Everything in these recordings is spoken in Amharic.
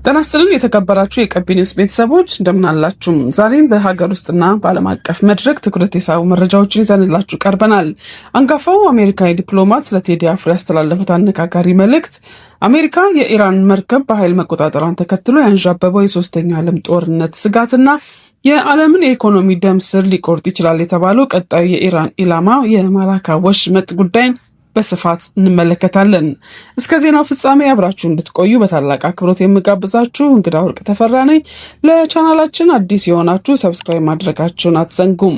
ተናስተልን የተከበራችሁ የቀቢ ኒውስ ቤተሰቦች እንደምን አላችሁ? ዛሬም በሀገር ውስጥና በዓለም አቀፍ መድረክ ትኩረት የሳቡ መረጃዎችን ይዘንላችሁ ቀርበናል። አንጋፋው አሜሪካዊ ዲፕሎማት ስለ ቴዲ አፍሮ ያስተላለፉት አነጋጋሪ መልእክት፣ አሜሪካ የኢራን መርከብ በኃይል መቆጣጠሯን ተከትሎ ያንዣበበው የሶስተኛው ዓለም ጦርነት ስጋትና የዓለምን የኢኮኖሚ ደም ስር ሊቆርጥ ይችላል የተባለው ቀጣዩ የኢራን ኢላማ የማላካ ወሽመጥ ጉዳይን በስፋት እንመለከታለን። እስከ ዜናው ፍጻሜ አብራችሁ እንድትቆዩ በታላቅ አክብሮት የምጋብዛችሁ እንግዳ ወርቅ ተፈራ ነኝ። ለቻናላችን አዲስ የሆናችሁ ሰብስክራይብ ማድረጋችሁን አትዘንጉም።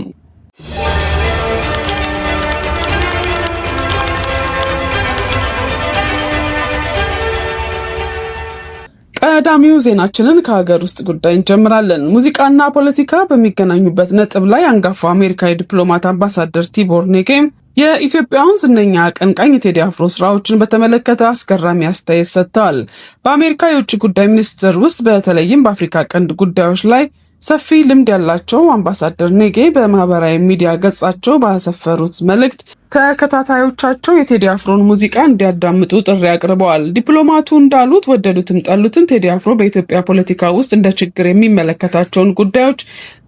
ቀዳሚው ዜናችንን ከሀገር ውስጥ ጉዳይ እንጀምራለን። ሙዚቃና ፖለቲካ በሚገናኙበት ነጥብ ላይ አንጋፋው አሜሪካዊ ዲፕሎማት አምባሳደር ቲቦር ኔጌም የኢትዮጵያውን ዝነኛ አቀንቃኝ የቴዲ አፍሮ ስራዎችን በተመለከተ አስገራሚ አስተያየት ሰጥተዋል። በአሜሪካ የውጭ ጉዳይ ሚኒስቴር ውስጥ በተለይም በአፍሪካ ቀንድ ጉዳዮች ላይ ሰፊ ልምድ ያላቸው አምባሳደር ኔጌ በማህበራዊ ሚዲያ ገጻቸው ባሰፈሩት መልእክት ተከታታዮቻቸው የቴዲ አፍሮን ሙዚቃ እንዲያዳምጡ ጥሪ አቅርበዋል። ዲፕሎማቱ እንዳሉት ወደዱትም ጠሉትም ቴዲ አፍሮ በኢትዮጵያ ፖለቲካ ውስጥ እንደ ችግር የሚመለከታቸውን ጉዳዮች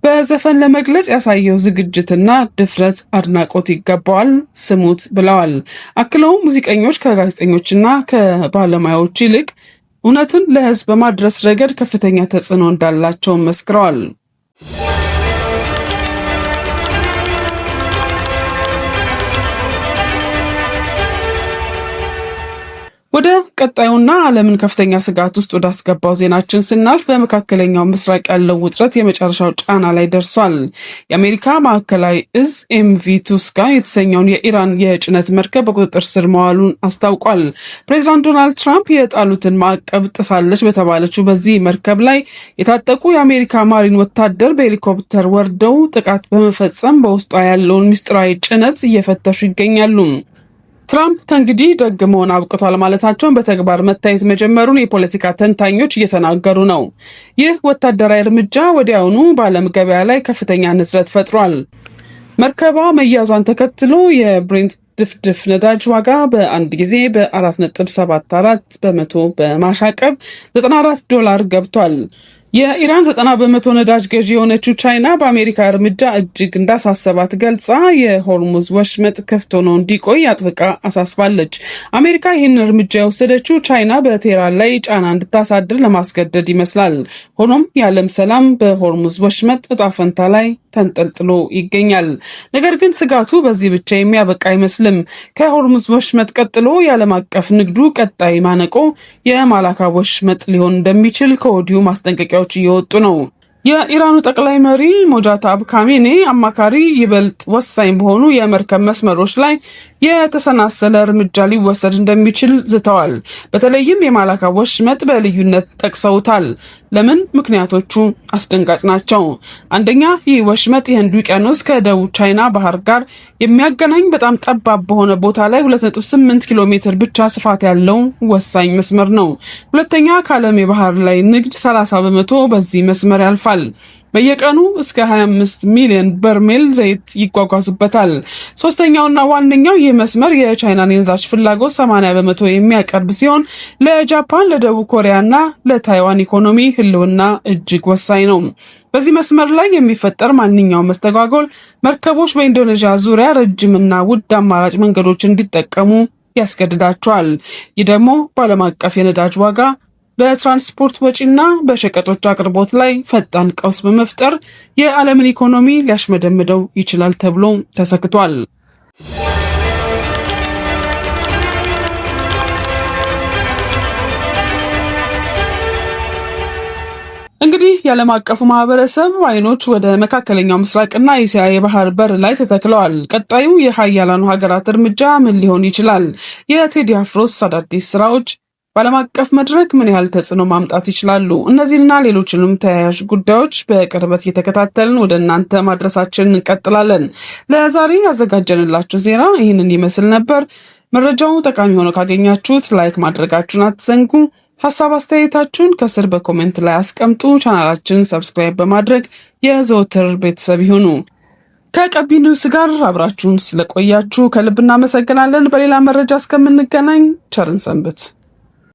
በዘፈን ለመግለጽ ያሳየው ዝግጅትና ድፍረት አድናቆት ይገባዋል፣ ስሙት ብለዋል። አክለውም ሙዚቀኞች ከጋዜጠኞችና ከባለሙያዎች ይልቅ እውነትን ለሕዝብ በማድረስ ረገድ ከፍተኛ ተጽዕኖ እንዳላቸው መስክረዋል። ወደ ቀጣዩና ዓለምን ከፍተኛ ስጋት ውስጥ ወዳስገባው ዜናችን ስናልፍ በመካከለኛው ምስራቅ ያለው ውጥረት የመጨረሻው ጫና ላይ ደርሷል። የአሜሪካ ማዕከላዊ እዝ ኤምቪ ቱስካ የተሰኘውን የኢራን የጭነት መርከብ በቁጥጥር ስር መዋሉን አስታውቋል። ፕሬዚዳንት ዶናልድ ትራምፕ የጣሉትን ማዕቀብ ጥሳለች በተባለችው በዚህ መርከብ ላይ የታጠቁ የአሜሪካ ማሪን ወታደር በሄሊኮፕተር ወርደው ጥቃት በመፈጸም በውስጧ ያለውን ምስጢራዊ ጭነት እየፈተሹ ይገኛሉ። ትራምፕ ከእንግዲህ ደግ መሆን አብቅቷል ማለታቸውን በተግባር መታየት መጀመሩን የፖለቲካ ተንታኞች እየተናገሩ ነው። ይህ ወታደራዊ እርምጃ ወዲያውኑ በዓለም ገበያ ላይ ከፍተኛ ንዝረት ፈጥሯል። መርከቧ መያዟን ተከትሎ የብሬንት ድፍድፍ ነዳጅ ዋጋ በአንድ ጊዜ በ4.74 በመቶ በማሻቀብ $94 ገብቷል። የኢራን 90 በመቶ ነዳጅ ገዢ የሆነችው ቻይና በአሜሪካ እርምጃ እጅግ እንዳሳሰባት ገልጻ የሆርሙዝ ወሽመጥ ክፍት ሆኖ እንዲቆይ አጥብቃ አሳስባለች። አሜሪካ ይህን እርምጃ የወሰደችው ቻይና በቴህራን ላይ ጫና እንድታሳድር ለማስገደድ ይመስላል። ሆኖም የዓለም ሰላም በሆርሙዝ ወሽመጥ እጣ ፈንታ ላይ ተንጠልጥሎ ይገኛል። ነገር ግን ስጋቱ በዚህ ብቻ የሚያበቃ አይመስልም። ከሆርሙዝ ወሽመጥ ቀጥሎ የዓለም አቀፍ ንግዱ ቀጣይ ማነቆ የማላካ ወሽመጥ ሊሆን እንደሚችል ከወዲሁ ማስጠንቀቂያዎች እየወጡ ነው። የኢራኑ ጠቅላይ መሪ ሞጃታብ ካሜኔ አማካሪ ይበልጥ ወሳኝ በሆኑ የመርከብ መስመሮች ላይ የተሰናሰለ እርምጃ ሊወሰድ እንደሚችል ዝተዋል። በተለይም የማላካ ወሽመጥ በልዩነት ጠቅሰውታል። ለምን? ምክንያቶቹ አስደንጋጭ ናቸው። አንደኛ፣ ይህ ወሽመጥ የህንድ ውቅያኖስ ከደቡብ ቻይና ባህር ጋር የሚያገናኝ በጣም ጠባብ በሆነ ቦታ ላይ 2.8 ኪሎ ሜትር ብቻ ስፋት ያለው ወሳኝ መስመር ነው። ሁለተኛ፣ ከዓለም የባህር ላይ ንግድ 30 በመቶ በዚህ መስመር ያልፋል። በየቀኑ እስከ 25 ሚሊዮን በርሜል ዘይት ይጓጓዝበታል። ሶስተኛውና ዋነኛው ይህ መስመር የቻይናን የነዳጅ ፍላጎት 80 በመቶ የሚያቀርብ ሲሆን ለጃፓን፣ ለደቡብ ኮሪያና ለታይዋን ኢኮኖሚ ህልውና እጅግ ወሳኝ ነው። በዚህ መስመር ላይ የሚፈጠር ማንኛውም መስተጓጎል መርከቦች በኢንዶኔዥያ ዙሪያ ረጅምና ውድ አማራጭ መንገዶች እንዲጠቀሙ ያስገድዳቸዋል። ይህ ደግሞ በዓለም አቀፍ የነዳጅ ዋጋ፣ በትራንስፖርት ወጪና በሸቀጦች አቅርቦት ላይ ፈጣን ቀውስ በመፍጠር የዓለምን ኢኮኖሚ ሊያሽመደምደው ይችላል ተብሎ ተሰክቷል። እንግዲህ የዓለም አቀፉ ማህበረሰብ አይኖች ወደ መካከለኛው ምስራቅና እስያ የባህር በር ላይ ተተክለዋል። ቀጣዩ የሀያላኑ ሀገራት እርምጃ ምን ሊሆን ይችላል? የቴዲ አፍሮስ አዳዲስ ስራዎች በዓለም አቀፍ መድረክ ምን ያህል ተጽዕኖ ማምጣት ይችላሉ? እነዚህና ሌሎችንም ተያያዥ ጉዳዮች በቅርበት እየተከታተልን ወደ እናንተ ማድረሳችንን እንቀጥላለን። ለዛሬ ያዘጋጀንላችሁ ዜና ይህንን ይመስል ነበር። መረጃው ጠቃሚ ሆኖ ካገኛችሁት ላይክ ማድረጋችሁን አትዘንጉ። ሀሳብ አስተያየታችሁን ከስር በኮሜንት ላይ አስቀምጡ። ቻናላችንን ሰብስክራይብ በማድረግ የዘወትር ቤተሰብ ይሁኑ። ከቀቢ ኒውስ ጋር አብራችሁን ስለቆያችሁ ከልብ እናመሰግናለን። በሌላ መረጃ እስከምንገናኝ ቸርን ሰንብት።